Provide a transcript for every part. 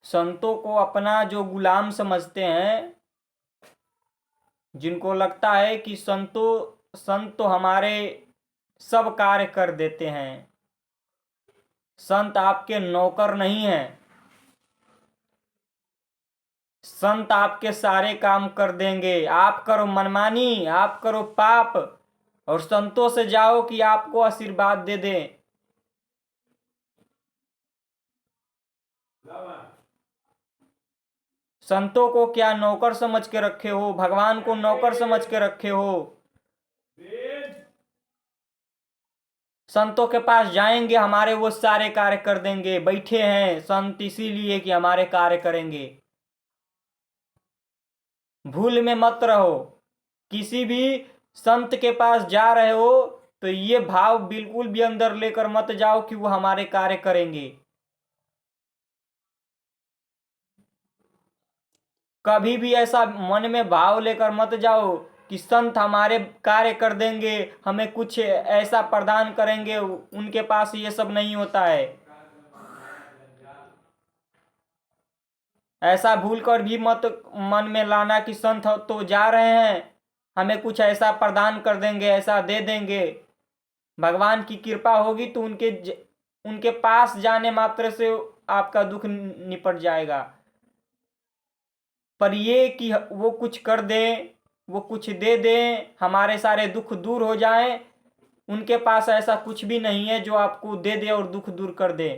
संतों को अपना जो गुलाम समझते हैं, जिनको लगता है कि संत तो हमारे सब कार्य कर देते हैं, संत आपके नौकर नहीं हैं, संत आपके सारे काम कर देंगे, आप करो मनमानी, आप करो पाप और संतों से जाओ कि आपको आशीर्वाद दे दें। संतों को क्या नौकर समझ के रखे हो? भगवान को नौकर समझ के रखे हो? संतों के पास जाएंगे, हमारे वो सारे कार्य कर देंगे। बैठे हैं संत इसीलिए कि हमारे कार्य करेंगे। भूल में मत रहो। किसी भी संत के पास जा रहे हो तो ये भाव बिल्कुल भी अंदर लेकर मत जाओ कि वो हमारे कार्य करेंगे। कभी भी ऐसा मन में भाव लेकर मत जाओ कि संत हमारे कार्य कर देंगे, हमें कुछ ऐसा प्रदान करेंगे। उनके पास ये सब नहीं होता है। ऐसा भूल कर भी मत मन में लाना कि संत तो जा रहे हैं, हमें कुछ ऐसा प्रदान कर देंगे, ऐसा दे देंगे। भगवान की कृपा होगी तो उनके पास जाने मात्र से आपका दुख निपट जाएगा। पर ये कि वो कुछ कर दें, वो कुछ दे दें, हमारे सारे दुख दूर हो जाएं, उनके पास ऐसा कुछ भी नहीं है जो आपको दे दे और दुख दूर कर दे।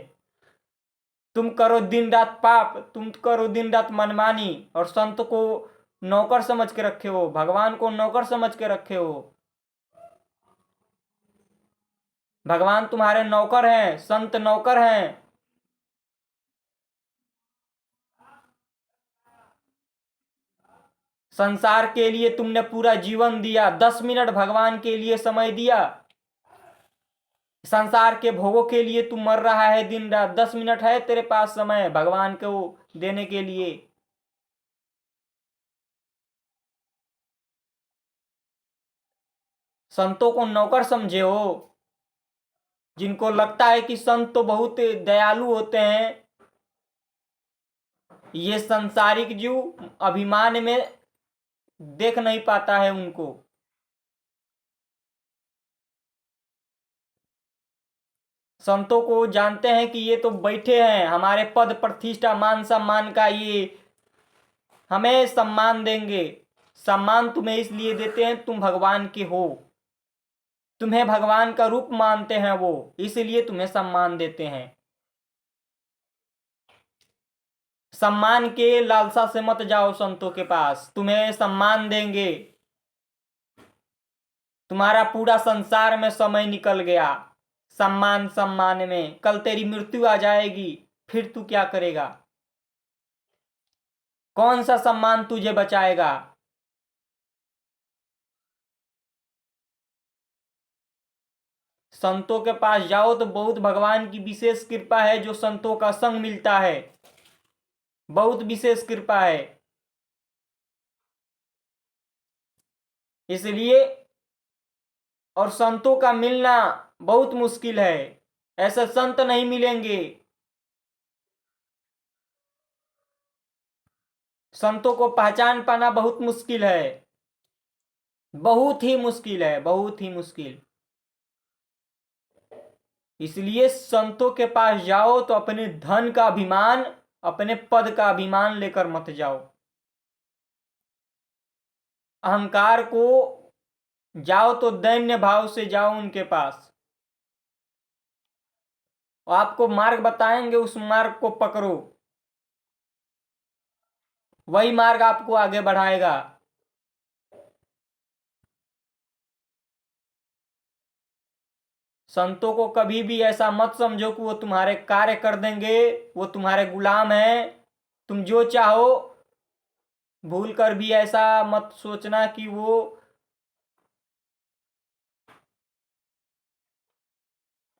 तुम करो दिन रात पाप, तुम करो दिन रात मनमानी और संत को नौकर समझ के रखे हो, भगवान को नौकर समझ के रखे हो। भगवान तुम्हारे नौकर हैं, संत नौकर हैं। संसार के लिए तुमने पूरा जीवन दिया, 10 मिनट भगवान के लिए समय दिया। संसार के भोगों के लिए तू मर रहा है दिन रात, 10 मिनट है तेरे पास समय भगवान को देने के लिए। संतों को नौकर समझे हो। जिनको लगता है कि संत तो बहुत दयालु होते हैं, ये संसारिक जीव अभिमान में देख नहीं पाता है उनको। संतों को जानते हैं कि ये तो बैठे हैं, हमारे पद प्रतिष्ठा मान सम्मान का ये हमें सम्मान देंगे। सम्मान तुम्हें इसलिए देते हैं तुम भगवान के हो, तुम्हें भगवान का रूप मानते हैं वो, इसलिए तुम्हें सम्मान देते हैं। सम्मान के लालसा से मत जाओ संतों के पास, तुम्हें सम्मान देंगे। तुम्हारा पूरा संसार में समय निकल गया सम्मान सम्मान में, कल तेरी मृत्यु आ जाएगी, फिर तू क्या करेगा? कौन सा सम्मान तुझे बचाएगा? संतों के पास जाओ तो बहुत भगवान की विशेष कृपा है, जो संतों का संग मिलता है, बहुत विशेष कृपा है। इसलिए और संतों का मिलना बहुत मुश्किल है, ऐसे संत नहीं मिलेंगे। संतों को पहचान पाना बहुत मुश्किल है, बहुत ही मुश्किल है, बहुत ही मुश्किल। इसलिए संतों के पास जाओ तो अपने धन का अभिमान, अपने पद का अभिमान लेकर मत जाओ। अहंकार को जाओ तो दैन्य भाव से जाओ उनके पास, आपको मार्ग बताएंगे, उस मार्ग को पकड़ो, वही मार्ग आपको आगे बढ़ाएगा। संतों को कभी भी ऐसा मत समझो कि वो तुम्हारे कार्य कर देंगे, वो तुम्हारे गुलाम हैं, तुम जो चाहो। भूल कर भी ऐसा मत सोचना कि वो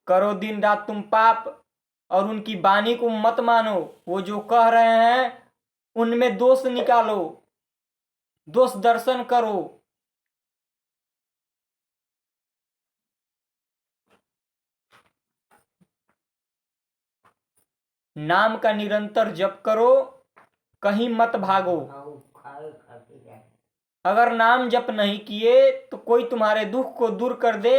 करो दिन रात तुम पाप, और उनकी वाणी को मत मानो। वो जो कह रहे हैं उनमें दोष निकालो, दोष दर्शन करो। नाम का निरंतर जप करो, कहीं मत भागो। अगर नाम जप नहीं किए तो कोई तुम्हारे दुख को दूर कर दे,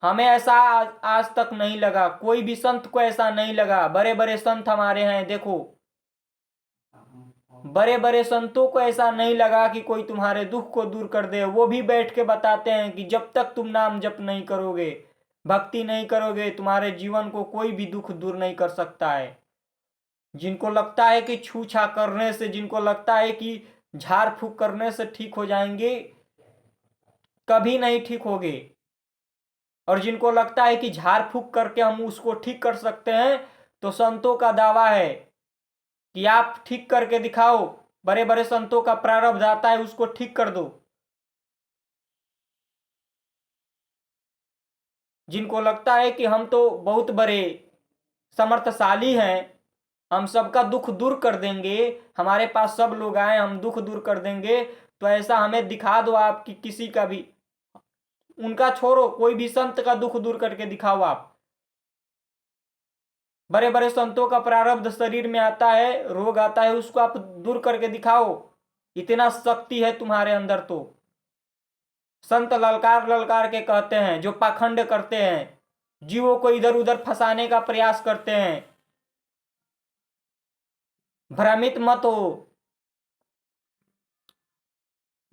हमें ऐसा आज तक नहीं लगा, कोई भी संत को ऐसा नहीं लगा। बड़े बड़े संत हमारे हैं, देखो बड़े बड़े संतों को ऐसा नहीं लगा कि कोई तुम्हारे दुख को दूर कर दे। वो भी बैठ के बताते हैं कि जब तक तुम नाम जप नहीं करोगे, भक्ति नहीं करोगे, तुम्हारे जीवन को कोई भी दुख दूर नहीं कर सकता है। जिनको लगता है कि छू छा करने से, जिनको लगता है कि झाड़ फूक करने से ठीक हो जाएंगे, कभी नहीं ठीक होगे। और जिनको लगता है कि झाड़ फूक करके हम उसको ठीक कर सकते हैं, तो संतों का दावा है कि आप ठीक करके दिखाओ। बड़े बड़े संतों का प्रारब्ध आता है, उसको ठीक कर दो। जिनको लगता है कि हम तो बहुत बड़े समर्थशाली हैं, हम सबका दुख दूर कर देंगे, हमारे पास सब लोग आए हम दुख दूर कर देंगे, तो ऐसा हमें दिखा दो आप कि किसी का भी, उनका छोड़ो, कोई भी संत का दुख दूर करके दिखाओ आप। बड़े बड़े संतों का प्रारब्ध शरीर में आता है, रोग आता है, उसको आप दूर करके दिखाओ। इतना शक्ति है तुम्हारे अंदर। तो संत ललकार ललकार के कहते हैं, जो पाखंड करते हैं, जीवों को इधर उधर फंसाने का प्रयास करते हैं, भ्रमित मत हो।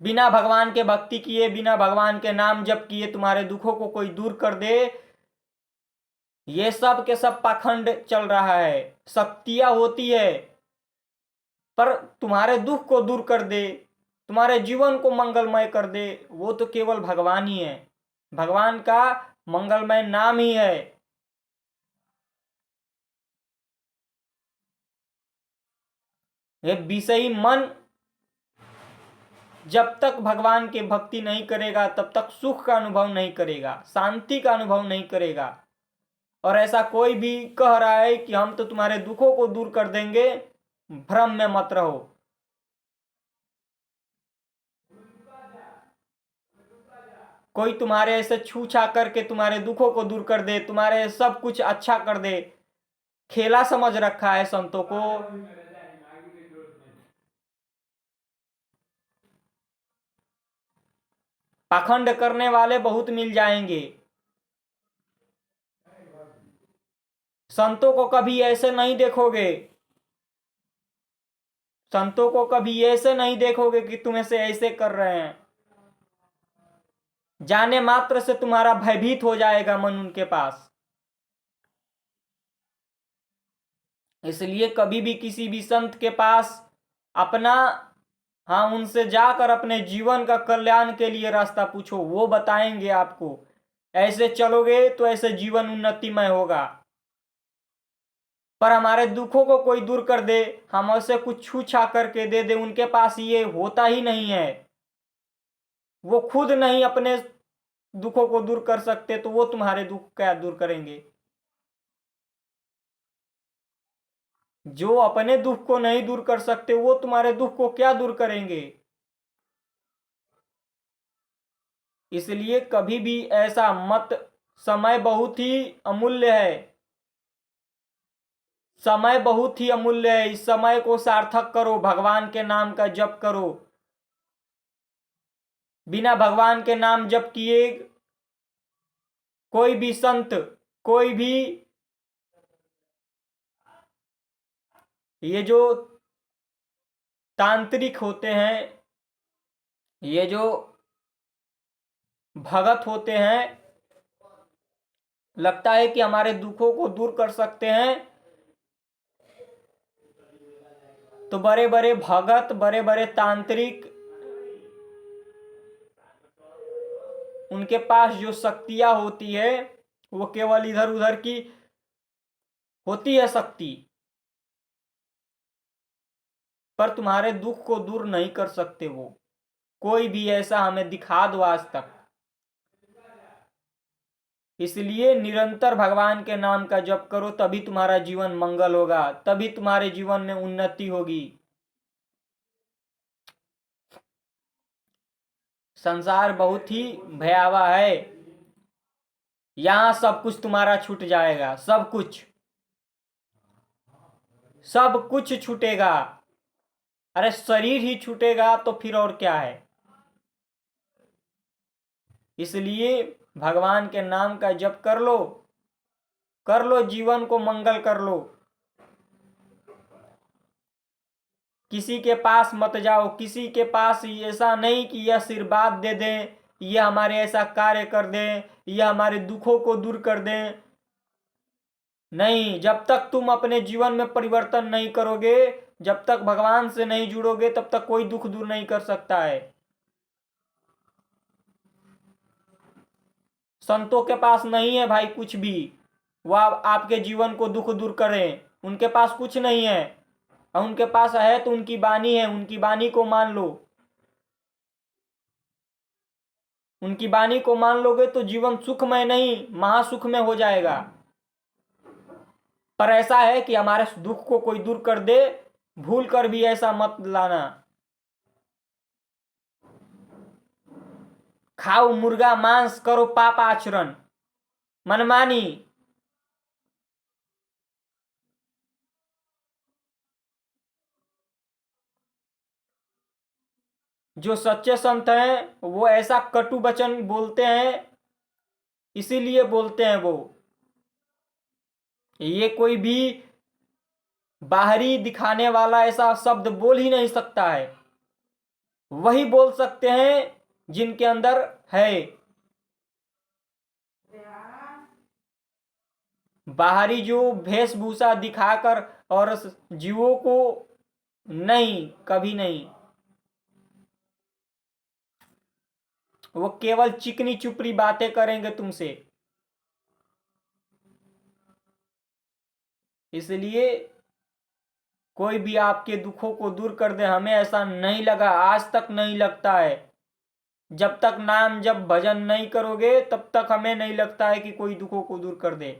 बिना भगवान के भक्ति किए, बिना भगवान के नाम जप किए तुम्हारे दुखों को कोई दूर कर दे, ये सब के सब पाखंड चल रहा है। शक्तियां होती है, पर तुम्हारे दुख को दूर कर दे, तुम्हारे जीवन को मंगलमय कर दे, वो तो केवल भगवान ही है। भगवान का मंगलमय नाम ही है। ये विषयी मन जब तक भगवान की भक्ति नहीं करेगा, तब तक सुख का अनुभव नहीं करेगा, शांति का अनुभव नहीं करेगा। और ऐसा कोई भी कह रहा है कि हम तो तुम्हारे दुखों को दूर कर देंगे, भ्रम में मत रहो। कोई तुम्हारे ऐसे छू छा करके तुम्हारे दुखों को दूर कर दे, तुम्हारे सब कुछ अच्छा कर दे, खेला समझ रखा है संतों को। पाखंड करने वाले बहुत मिल जाएंगे। संतों को कभी ऐसे नहीं देखोगे, संतों को कभी ऐसे नहीं देखोगे कि तुम ऐसे ऐसे कर रहे हैं। जाने मात्र से तुम्हारा भयभीत हो जाएगा मन उनके पास। इसलिए कभी भी किसी भी संत के पास अपना, हाँ, उनसे जाकर अपने जीवन का कल्याण के लिए रास्ता पूछो, वो बताएंगे आपको। ऐसे चलोगे तो ऐसे जीवन उन्नतिमय होगा। पर हमारे दुखों को कोई दूर कर दे, हम ऐसे कुछ छू छा करके दे दे, उनके पास ये होता ही नहीं है। वो खुद नहीं अपने दुखों को दूर कर सकते, तो वो तुम्हारे दुख क्या दूर करेंगे। जो अपने दुख को नहीं दूर कर सकते, वो तुम्हारे दुख को क्या दूर करेंगे। इसलिए कभी भी ऐसा मत, समय बहुत ही अमूल्य है, समय बहुत ही अमूल्य है। इस समय को सार्थक करो, भगवान के नाम का जप करो। बिना भगवान के नाम जप किए कोई भी संत, कोई भी, ये जो तांत्रिक होते हैं, ये जो भगत होते हैं, लगता है कि हमारे दुखों को दूर कर सकते हैं, तो बड़े बड़े भगत, बड़े बड़े तांत्रिक, उनके पास जो शक्तियां होती है वो केवल इधर उधर की होती है शक्ति, पर तुम्हारे दुख को दूर नहीं कर सकते वो। कोई भी ऐसा हमें दिखा दो आज तक। इसलिए निरंतर भगवान के नाम का जप करो, तभी तुम्हारा जीवन मंगल होगा, तभी तुम्हारे जीवन में उन्नति होगी। संसार बहुत ही भयावह है, यहां सब कुछ तुम्हारा छूट जाएगा, सब कुछ। सब कुछ छूटेगा। अरे शरीर ही छूटेगा तो फिर और क्या है। इसलिए भगवान के नाम का जप कर लो, जीवन को मंगल कर लो। किसी के पास मत जाओ, किसी के पास ऐसा नहीं कि यह आशीर्वाद दे दें, यह हमारे ऐसा कार्य कर दें, यह हमारे दुखों को दूर कर दें। नहीं, जब तक तुम अपने जीवन में परिवर्तन नहीं करोगे, जब तक भगवान से नहीं जुड़ोगे, तब तक कोई दुख दूर नहीं कर सकता है। संतों के पास नहीं है भाई कुछ भी, वह आपके जीवन को दुख दूर करें, उनके पास कुछ नहीं है। और उनके पास है तो उनकी वाणी है, उनकी वाणी को मान लो। उनकी वाणी को मान लोगे तो जीवन सुखमय नहीं महासुखमय हो जाएगा। पर ऐसा है कि हमारे दुख को कोई दूर कर दे, भूल कर भी ऐसा मत लाना। खाओ मुर्गा मांस, करो पाप आचरण, मनमानी। जो सच्चे संत हैं वो ऐसा कटु वचन बोलते हैं, इसीलिए बोलते हैं वो। ये कोई भी बाहरी दिखाने वाला ऐसा शब्द बोल ही नहीं सकता है। वही बोल सकते हैं जिनके अंदर है। बाहरी जो वेशभूषा दिखाकर और जीवों को नहीं, कभी नहीं। वो केवल चिकनी चुपड़ी बातें करेंगे तुमसे। इसलिए कोई भी आपके दुखों को दूर कर दे, हमें ऐसा नहीं लगा, आज तक नहीं लगता है। जब तक नाम जब भजन नहीं करोगे तब तक हमें नहीं लगता है कि कोई दुखों को दूर कर दे।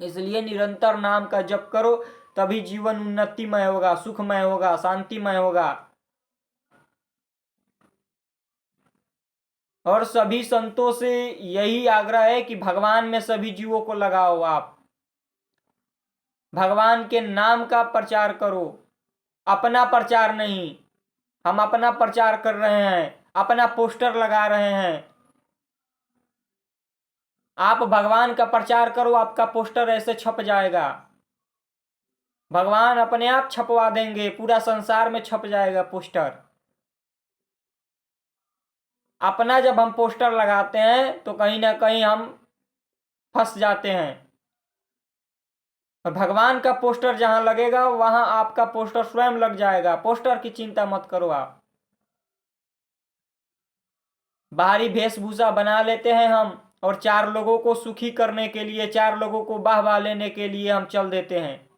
इसलिए निरंतर नाम का जप करो, तभी जीवन उन्नतिमय होगा, सुखमय होगा, शांतिमय होगा। और सभी संतों से यही आग्रह है कि भगवान में सभी जीवों को लगाओ। आप भगवान के नाम का प्रचार करो, अपना प्रचार नहीं। हम अपना प्रचार कर रहे हैं, अपना पोस्टर लगा रहे हैं। आप भगवान का प्रचार करो, आपका पोस्टर ऐसे छप जाएगा। भगवान अपने आप छपवा देंगे, पूरा संसार में छप जाएगा पोस्टर। अपना जब हम पोस्टर लगाते हैं तो कहीं ना कहीं हम फंस जाते हैं। और भगवान का पोस्टर जहां लगेगा वहां आपका पोस्टर स्वयं लग जाएगा। पोस्टर की चिंता मत करो आप। बाहरी वेशभूषा बना लेते हैं हम, और चार लोगों को सुखी करने के लिए, चार लोगों को वाहवा लेने के लिए हम चल देते हैं।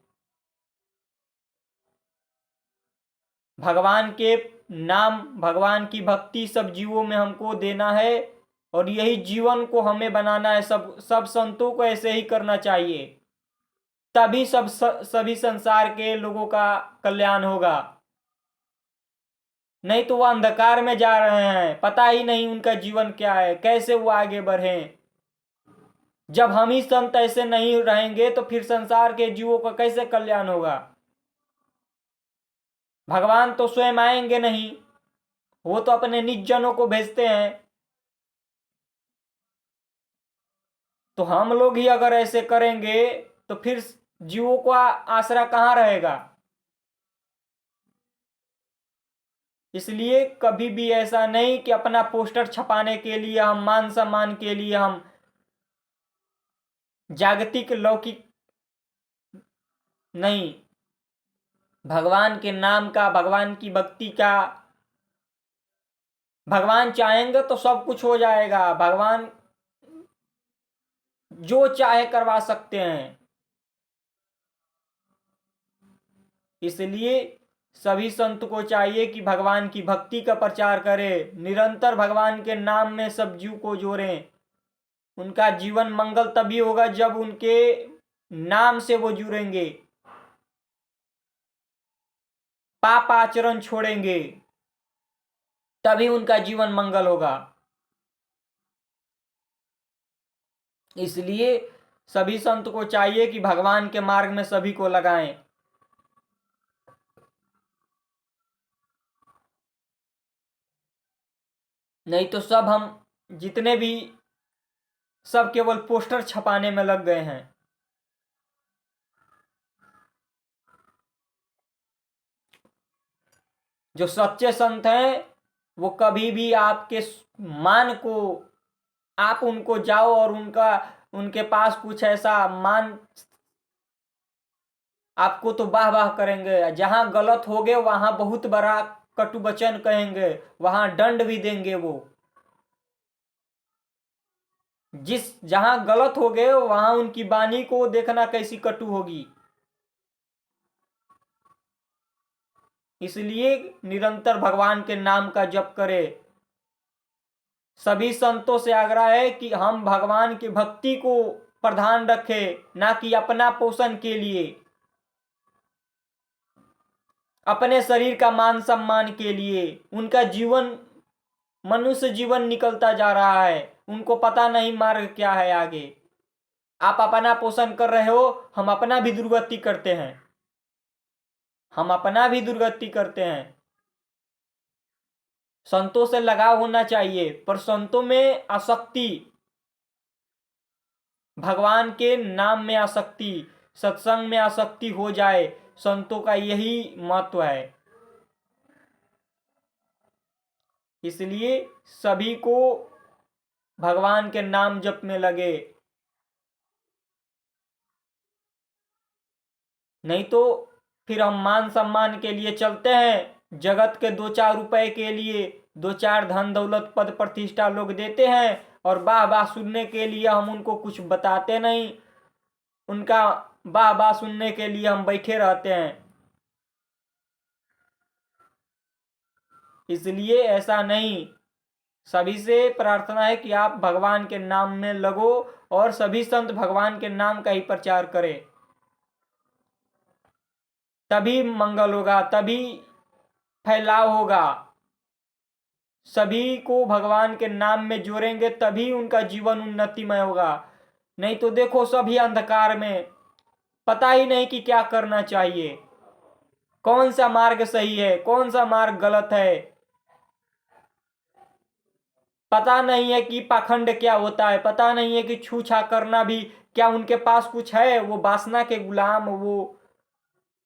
भगवान के नाम, भगवान की भक्ति सब जीवों में हमको देना है, और यही जीवन को हमें बनाना है। सब संतों को ऐसे ही करना चाहिए, तभी सभी संसार के लोगों का कल्याण होगा। नहीं तो वो अंधकार में जा रहे हैं, पता ही नहीं उनका जीवन क्या है, कैसे वो आगे बढ़े। जब हम ही संत ऐसे नहीं रहेंगे तो फिर संसार के जीवों का कैसे कल्याण होगा। भगवान तो स्वयं आएंगे नहीं, वो तो अपने निज जनों को भेजते हैं। तो हम लोग ही अगर ऐसे करेंगे तो फिर जीवों का आसरा कहाँ रहेगा। इसलिए कभी भी ऐसा नहीं कि अपना पोस्टर छपाने के लिए, हम मान सम्मान के लिए, हम जागतिक लौकिक नहीं, भगवान के नाम का, भगवान की भक्ति का। भगवान चाहेंगे तो सब कुछ हो जाएगा। भगवान जो चाहे करवा सकते हैं। इसलिए सभी संत को चाहिए कि भगवान की भक्ति का प्रचार करें, निरंतर भगवान के नाम में सब जीव को जोड़ें। उनका जीवन मंगल तभी होगा जब उनके नाम से वो जुड़ेंगे, पाप आचरण छोड़ेंगे, तभी उनका जीवन मंगल होगा। इसलिए सभी संत को चाहिए कि भगवान के मार्ग में सभी को लगाएं। नहीं तो सब हम जितने भी सब केवल पोस्टर छपाने में लग गए हैं। जो सच्चे संत हैं वो कभी भी आपके मान को, आप उनको जाओ और उनके पास कुछ ऐसा मान, आपको तो वाह वाह करेंगे। जहां गलत हो गए वहां बहुत बड़ा कटु वचन कहेंगे, वहां दंड भी देंगे वो। जहां गलत हो गए वहां उनकी वाणी को देखना कैसी कटु होगी। इसलिए निरंतर भगवान के नाम का जप करें। सभी संतों से आग्रह है कि हम भगवान की भक्ति को प्रधान रखें, ना कि अपना पोषण के लिए, अपने शरीर का मान सम्मान के लिए। उनका जीवन मनुष्य जीवन निकलता जा रहा है, उनको पता नहीं मार्ग क्या है आगे। आप अपना पोषण कर रहे हो, हम अपना भी दुर्गति करते हैं, हम अपना भी दुर्गति करते हैं। संतों से लगाव होना चाहिए, पर संतों में आसक्ति, भगवान के नाम में आसक्ति, सत्संग में आसक्ति हो जाए, संतों का यही महत्व है। इसलिए सभी को भगवान के नाम जप में लगे, नहीं तो फिर हम मान सम्मान के लिए चलते हैं, जगत के 2-4 रुपए के लिए, 2-4 धन दौलत पद प्रतिष्ठा लोग देते हैं, और वाह वाह सुनने के लिए हम उनको कुछ बताते नहीं, उनका वाह वाह सुनने के लिए हम बैठे रहते हैं। इसलिए ऐसा नहीं। सभी से प्रार्थना है कि आप भगवान के नाम में लगो और सभी संत भगवान के नाम का ही प्रचार करें, तभी मंगल होगा, तभी फैलाव होगा। सभी को भगवान के नाम में जोड़ेंगे तभी उनका जीवन उन्नतिमय होगा। नहीं तो देखो सभी अंधकार में, पता ही नहीं कि क्या करना चाहिए, कौन सा मार्ग सही है, कौन सा मार्ग गलत है। पता नहीं है कि पाखंड क्या होता है, पता नहीं है कि छूछा करना भी क्या उनके पास कुछ है। वो वासना के गुलाम, वो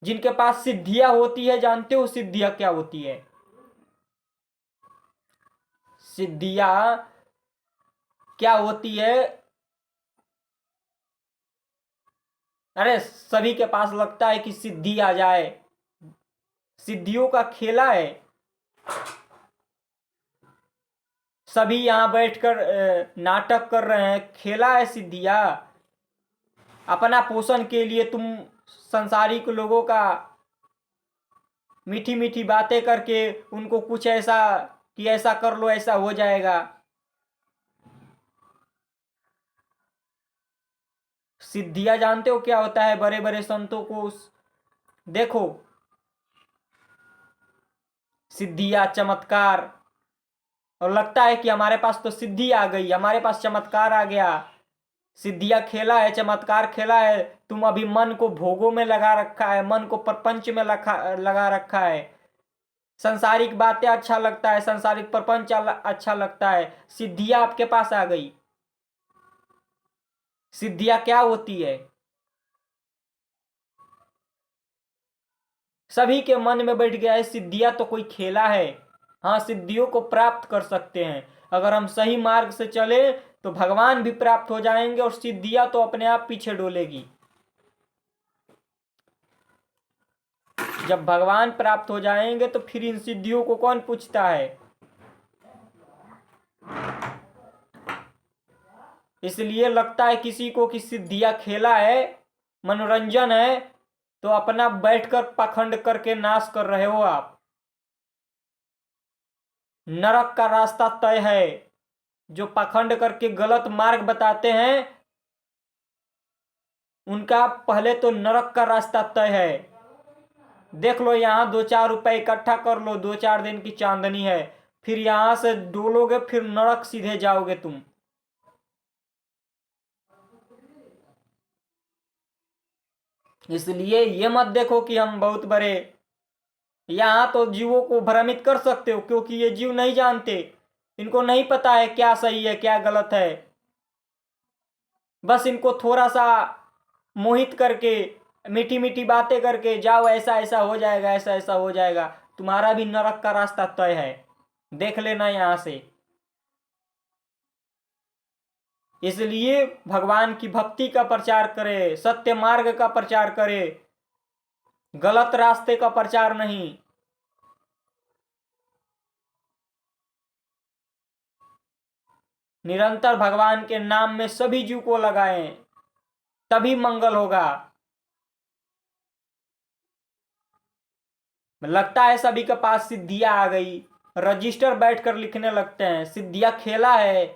जिनके पास सिद्धियां होती है, जानते हो सिद्धियां क्या होती है? सिद्धियां क्या होती है? अरे सभी के पास लगता है कि सिद्धि आ जाए, सिद्धियों का खेला है। सभी यहां बैठकर नाटक कर रहे हैं, खेला है सिद्धिया। अपना पोषण के लिए तुम संसारिक लोगों का मीठी मीठी बातें करके उनको कुछ ऐसा कि ऐसा कर लो, ऐसा हो जाएगा। सिद्धियां जानते हो क्या होता है? बड़े बड़े संतों को देखो, सिद्धियां चमत्कार, और लगता है कि हमारे पास तो सिद्धि आ गई, हमारे पास चमत्कार आ गया। सिद्धियां खेला है, चमत्कार खेला है। तुम अभी मन को भोगों में लगा रखा है, मन को प्रपंच में लगा रखा है। संसारिक बातें अच्छा लगता है, संसारिक प्रपंच अच्छा लगता है। सिद्धियां आपके पास आ गई। सिद्धियां क्या होती है? सभी के मन में बैठ गया है सिद्धियां तो कोई खेला है। हाँ, सिद्धियों को प्राप्त कर सकते हैं अगर हम सही मार्ग से चले, तो भगवान भी प्राप्त हो जाएंगे और सिद्धियां तो अपने आप पीछे डोलेगी। जब भगवान प्राप्त हो जाएंगे तो फिर इन सिद्धियों को कौन पूछता है? इसलिए लगता है किसी को कि सिद्धियां खेला है, मनोरंजन है, तो अपना बैठकर पाखंड करके नाश कर रहे हो आप। नरक का रास्ता तय है। जो पाखंड करके गलत मार्ग बताते हैं उनका पहले तो नरक का रास्ता तय है। देख लो, यहां 2-4 रुपए इकट्ठा कर लो, 2-4 दिन की चांदनी है, फिर यहां से डोलोगे, फिर नरक सीधे जाओगे तुम। इसलिए ये मत देखो कि हम बहुत बड़े, यहां तो जीवों को भ्रमित कर सकते हो, क्योंकि ये जीव नहीं जानते। इनको नहीं पता है क्या सही है क्या गलत है। बस इनको थोड़ा सा मोहित करके, मीठी मीठी बातें करके, जाओ ऐसा ऐसा हो जाएगा, ऐसा ऐसा हो जाएगा, तुम्हारा भी नरक का रास्ता तय है, देख लेना यहां से। इसलिए भगवान की भक्ति का प्रचार करे, सत्य मार्ग का प्रचार करे, गलत रास्ते का प्रचार नहीं। निरंतर भगवान के नाम में सभी जीव को लगाएं, तभी मंगल होगा। लगता है सभी के पास सिद्धियां आ गई, रजिस्टर बैठकर लिखने लगते हैं, सिद्धियां खेला है।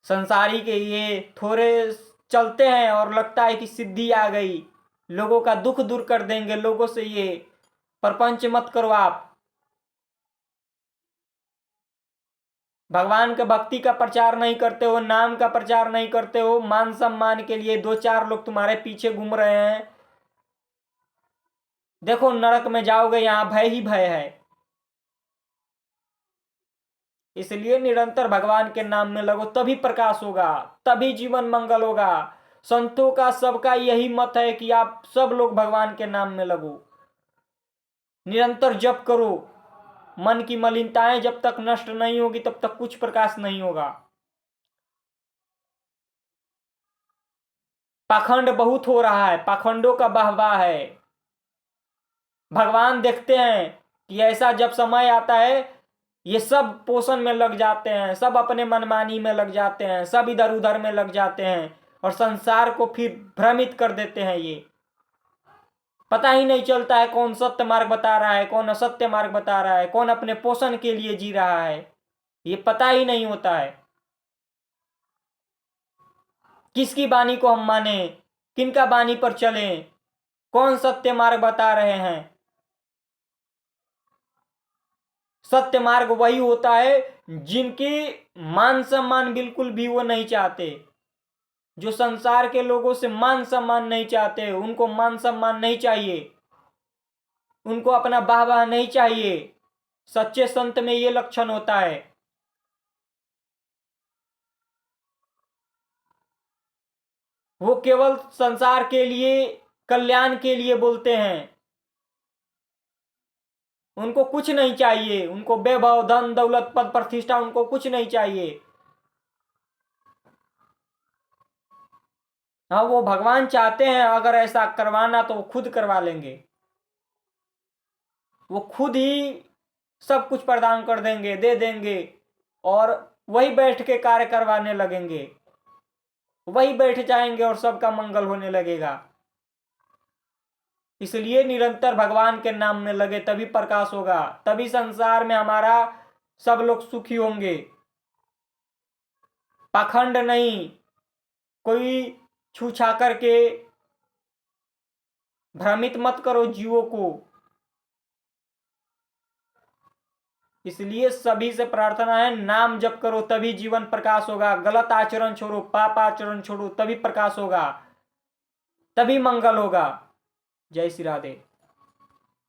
संसारी के ये थोड़े चलते हैं और लगता है कि सिद्धि आ गई, लोगों का दुख दूर कर देंगे, लोगों से ये प्रपंच मत करो आप। भगवान के भक्ति का प्रचार नहीं करते हो, नाम का प्रचार नहीं करते हो, मान सम्मान के लिए दो चार लोग तुम्हारे पीछे घूम रहे हैं, देखो नरक में जाओगे, यहां भय ही भय है। इसलिए निरंतर भगवान के नाम में लगो, तभी प्रकाश होगा, तभी जीवन मंगल होगा। संतों का सबका यही मत है कि आप सब लोग भगवान के नाम में लगो, निरंतर जप करो। मन की मलिनताएं जब तक नष्ट नहीं होगी तब तक कुछ प्रकाश नहीं होगा। पाखंड बहुत हो रहा है, पाखंडों का वाहवाह है। भगवान देखते हैं कि ऐसा जब समय आता है, ये सब पोषण में लग जाते हैं, सब अपने मनमानी में लग जाते हैं, सब इधर उधर में लग जाते हैं और संसार को फिर भ्रमित कर देते हैं। ये पता ही नहीं चलता है कौन सत्य मार्ग बता रहा है, कौन असत्य मार्ग बता रहा है, कौन अपने पोषण के लिए जी रहा है, ये पता ही नहीं होता है। किसकी वाणी को हम माने, किनका वाणी पर चलें, कौन सत्य मार्ग बता रहे हैं। सत्य मार्ग वही होता है जिनकी मान सम्मान बिल्कुल भी वो नहीं चाहते, जो संसार के लोगों से मान सम्मान नहीं चाहते, उनको मान सम्मान नहीं चाहिए, उनको अपना वाह वाह नहीं चाहिए। सच्चे संत में ये लक्षण होता है। वो केवल संसार के लिए, कल्याण के लिए बोलते हैं, उनको कुछ नहीं चाहिए, उनको वैभव धन दौलत पद प्रतिष्ठा उनको कुछ नहीं चाहिए। हाँ, वो भगवान चाहते हैं अगर ऐसा करवाना तो वो खुद करवा लेंगे, वो खुद ही सब कुछ प्रदान कर देंगे, दे देंगे, और वही बैठ के कार्य करवाने लगेंगे, वही बैठ जाएंगे और सबका मंगल होने लगेगा। इसलिए निरंतर भगवान के नाम में लगे, तभी प्रकाश होगा, तभी संसार में हमारा सब लोग सुखी होंगे। पाखंड नहीं, कोई छूछा करके भ्रमित मत करो जीवों को। इसलिए सभी से प्रार्थना है, नाम जप करो तभी जीवन प्रकाश होगा, गलत आचरण छोड़ो, पाप आचरण छोड़ो, तभी प्रकाश होगा, तभी मंगल होगा। जय श्री राधे।